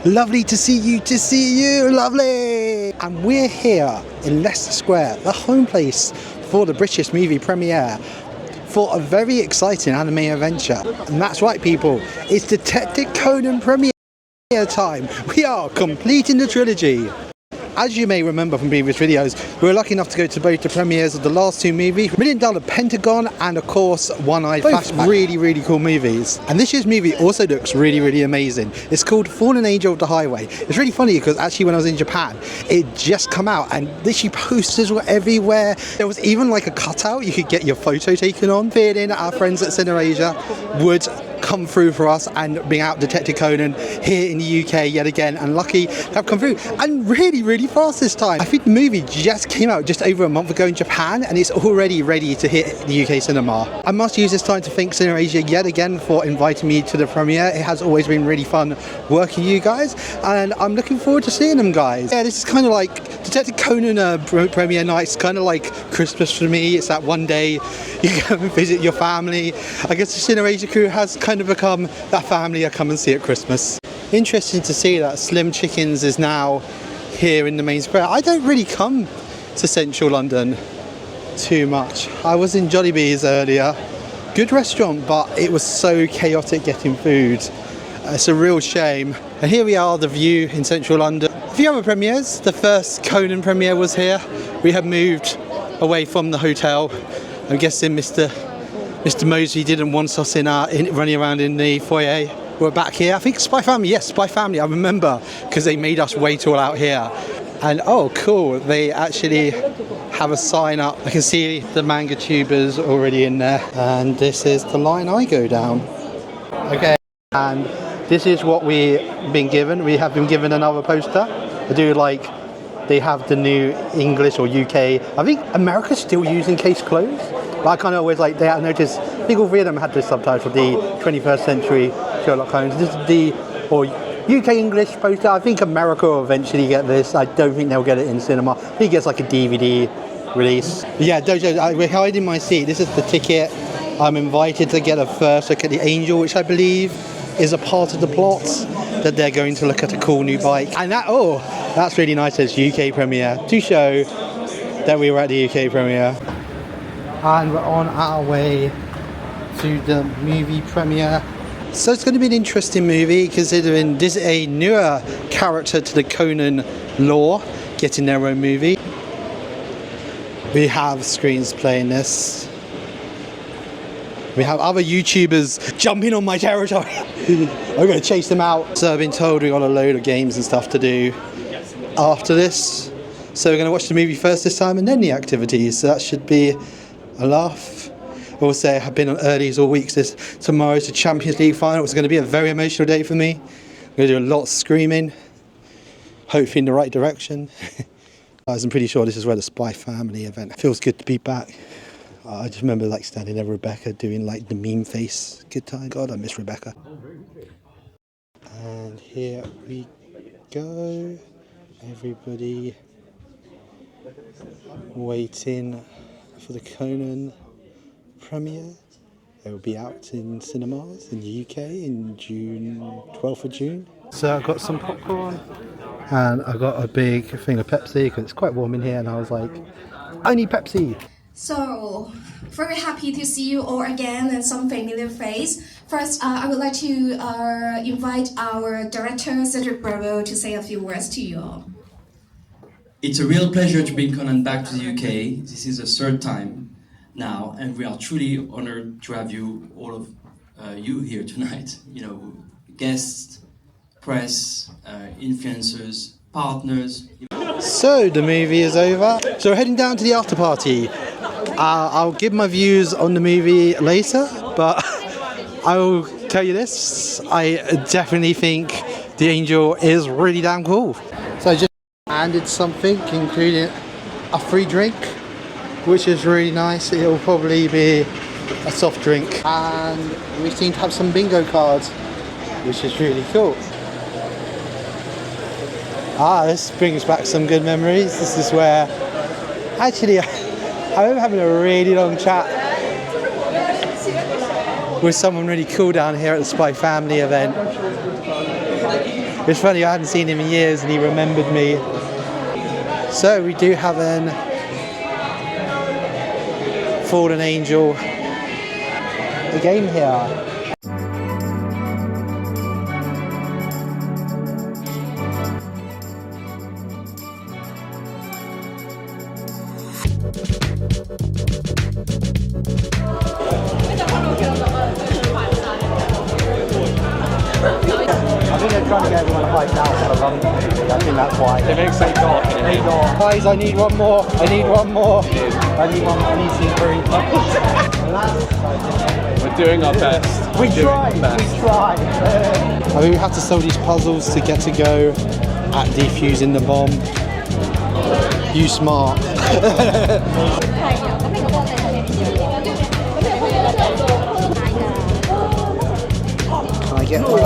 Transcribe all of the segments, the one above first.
Lovely to see you, lovely! And we're here in Leicester Square, the home place for the British movie premiere for a very exciting anime adventure. And that's right, people, it's Detective Conan premiere time. We are completing the trilogy. As you may remember from previous videos, we were lucky enough to go to both the premieres of the last two movies, $1 Million Pentagon and of course One-Eyed Flashback. Really cool movies. And this year's movie also looks really amazing. It's called Fallen Angel of the Highway. It's really funny because actually when I was in Japan, it just come out and literally posters were everywhere. There was even like a cutout you could get your photo taken on. Feeling our friends at Cinasia would come through for us and bring out Detective Conan here in the UK yet again, and lucky to have come through and really fast this time. I think the movie just came out just over a month ago in Japan and it's already ready to hit the UK cinema. I must use this time to thank Cinasia yet again for inviting me to the premiere. It has always been really fun working with you guys and I'm looking forward to seeing them, guys. Yeah, this is kind of like Detective Conan premiere night. It's kind of like Christmas for me. It's that one day you go and visit your family. I guess the Cinasia crew has kind of become that family I come and see at Christmas. Interesting to see that Slim Chickens is now here in the main square. I don't really come to central London too much. I was in Jollibee's earlier. Good restaurant, but it was so chaotic getting food. It's a real shame. And here we are, the View in central London. A few other premieres. The first Conan premiere was here. We have moved away from the hotel. I'm guessing Mr. Mosley didn't want us running around in the foyer. We're back here. I think Spy Family. Yes, Spy Family. I remember because they made us wait all out here. And oh, cool. They actually have a sign up. I can see the manga tubers already in there. And this is the line I go down. Okay. And this is what we've been given. We have been given another poster. I do like they have the new English or UK. I think America's still using case closed. But I kind of always like that. I noticed I think all three of them had this subtitle, the 21st Century Sherlock Holmes. This is the UK English poster. I think America will eventually get this. I don't think they'll get it in cinema. I think it gets like a DVD release. Yeah, Dojo, we're hiding my seat. This is the ticket. I'm invited to get a first look at the Angel, which I believe is a part of the plot, that they're going to look at a cool new bike. And that's really nice. It's UK premiere to show that we were at the UK premiere. And we're on our way to the movie premiere. So it's going to be an interesting movie considering this is a newer character to the Conan lore getting their own movie. We have screens playing this. We have other YouTubers jumping on my territory. I'm going to chase them out. So I've been told we've got a load of games and stuff to do after this. So we're going to watch the movie first this time and then the activities. So that should be a laugh. Also, I've been on earlies all week. Tomorrow's the Champions League final. It's going to be a very emotional day for me. I'm going to do a lot of screaming, hopefully in the right direction. I'm pretty sure this is where the Spy Family event. It feels good to be back. I just remember like standing there with Rebecca doing like the meme face. Good time. God, I miss Rebecca. And here we go. Everybody waiting for the Conan premiere. It will be out in cinemas in the UK in June, 12th of June. So I've got some popcorn and I got a big thing of Pepsi because it's quite warm in here and I was like, I need Pepsi. So, very happy to see you all again and some familiar face. First, I would like to invite our director, Cedric Bravo, to say a few words to you all. It's a real pleasure to bring Conan back to the UK. This is the third time now, and we are truly honored to have you, all of you here tonight. You know, guests, press, influencers, partners. So the movie is over. So we're heading down to the after party. I'll give my views on the movie later, but I will tell you this. I definitely think the Angel is really damn cool. So I just handed something, including a free drink, which is really nice. It will probably be a soft drink. And we seem to have some bingo cards, which is really cool. This brings back some good memories. This is where, actually, I remember having a really long chat with someone really cool down here at the Spy Family event. It's funny, I hadn't seen him in years and he remembered me. So we do have an fallen angel again here. I think they're trying to get everyone hyped out for the London movie. I think that's why. It makes it dark. Guys, I need one more. I need one more. I need one. I need scene 3. We're doing our best. We tried. We tried. I mean, we have to solve these puzzles to get to go at defusing the bomb. You smart. Can I get one?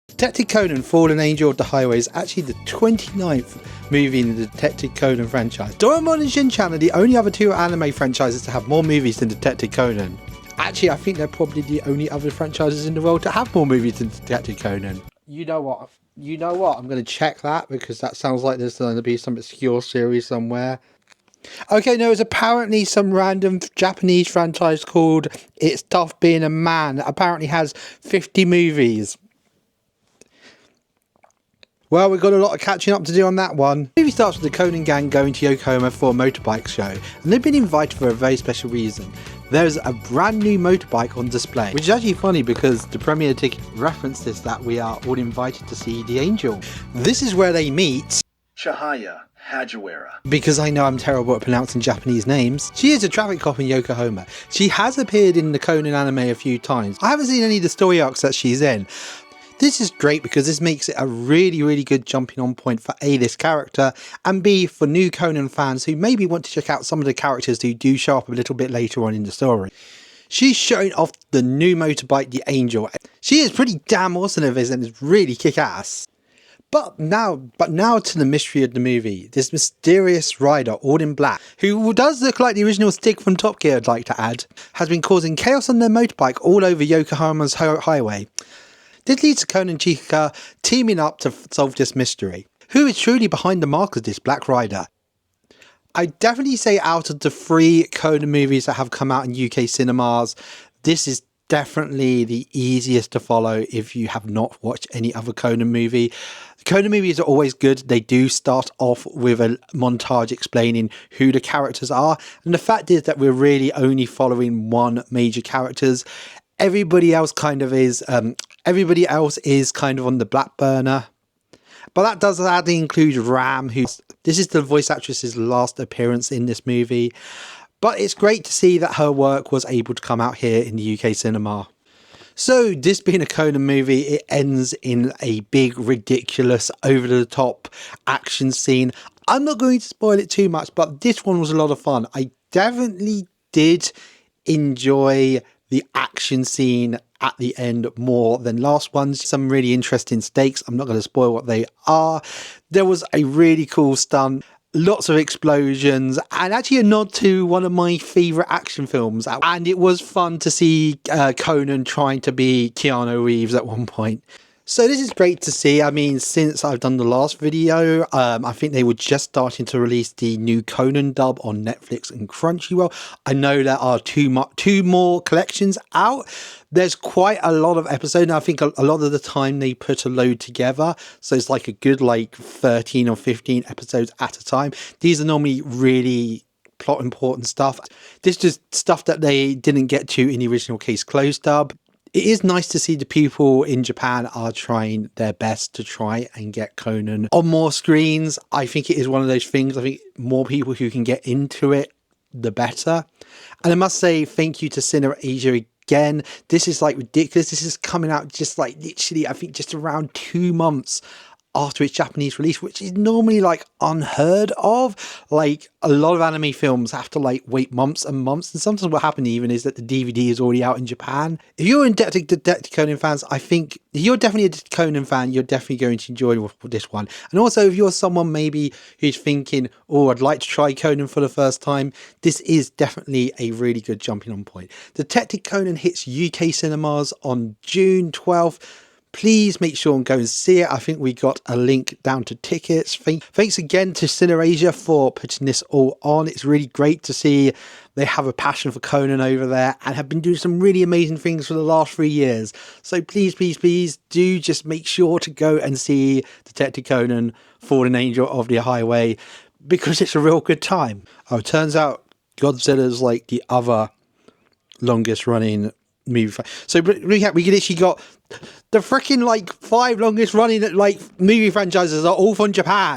Detective Conan Fallen Angel of the Highway is actually the 29th movie in the Detective Conan franchise. Doraemon and Shin-chan are the only other two anime franchises to have more movies than Detective Conan. Actually, I think they're probably the only other franchises in the world to have more movies than Detective Conan. You know what? I'm going to check that because that sounds like there's going to be some obscure series somewhere. Okay, no, it's apparently some random Japanese franchise called It's Tough Being a Man that apparently has 50 movies. Well, we've got a lot of catching up to do on that one. The movie starts with the Conan gang going to Yokohama for a motorbike show, and they've been invited for a very special reason. There's a brand new motorbike on display, which is actually funny because the premiere ticket referenced this, that we are all invited to see the angel. This is where they meet Chihaya Hagiwara. Because I know I'm terrible at pronouncing Japanese names. She is a traffic cop in Yokohama. She has appeared in the Conan anime a few times. I haven't seen any of the story arcs that she's in. This is great because this makes it a really, really good jumping on point for A, this character, and B, for new Conan fans who maybe want to check out some of the characters who do show up a little bit later on in the story. She's showing off the new motorbike, the Angel. She is pretty damn awesome at this and is really kick-ass. But now to the mystery of the movie. This mysterious rider, all in black, who does look like the original Stig from Top Gear, I'd like to add, has been causing chaos on their motorbike all over Yokohama's highway. This leads to Conan and Chihaya teaming up to solve this mystery. Who is truly behind the mark of this Black Rider? I definitely say out of the 3 Conan movies that have come out in UK cinemas, this is definitely the easiest to follow if you have not watched any other Conan movie. The Conan movies are always good. They do start off with a montage explaining who the characters are, and the fact is that we're really only following one major characters. Everybody else is kind of on the back burner. But that does include Ram, this is the voice actress's last appearance in this movie. But it's great to see that her work was able to come out here in the UK cinema. So this being a Conan movie, it ends in a big, ridiculous, over-the-top action scene. I'm not going to spoil it too much, but this one was a lot of fun. I definitely did enjoy the action scene at the end more than last ones. Some really interesting stakes. I'm not going to spoil what they are. There was a really cool stunt, lots of explosions, and actually a nod to one of my favourite action films. And it was fun to see Conan trying to be Keanu Reeves at one point. So this is great to see. I mean, since I've done the last video, I think they were just starting to release the new Conan dub on Netflix and Crunchyroll. I know there are two more collections out. There's quite a lot of episodes. And I think a lot of the time they put a load together. So it's like a good 13 or 15 episodes at a time. These are normally really plot important stuff. This is just stuff that they didn't get to in the original Case Closed dub. It is nice to see the people in Japan are trying their best to try and get Conan on more screens. I think it is one of those things. I think more people who can get into it, the better. And I must say thank you to cinasia again. This is ridiculous. This is coming out just literally, I think just around 2 months after its Japanese release, which is normally like unheard of. Like a lot of anime films have to like wait months and months, and sometimes what happens even is that the DVD is already out in Japan. If you're Detective Conan fans, I think if you're definitely a Conan fan, you're definitely going to enjoy this one. And also if you're someone maybe who's thinking, oh, I'd like to try Conan for the first time, this is definitely a really good jumping on point. Detective Conan hits UK cinemas on June 12th. Please make sure and go and see it. I think we got a link down to tickets. Thanks again to cinasia for putting this all on. It's really great to see they have a passion for Conan over there and have been doing some really amazing things for the last 3 years. So please, please, please do just make sure to go and see Detective Conan, Fallen Angel of the Highway, because it's a real good time. Oh, it turns out Godzilla's like the other longest running movie. So we literally got the freaking like 5 longest running like movie franchises are all from Japan.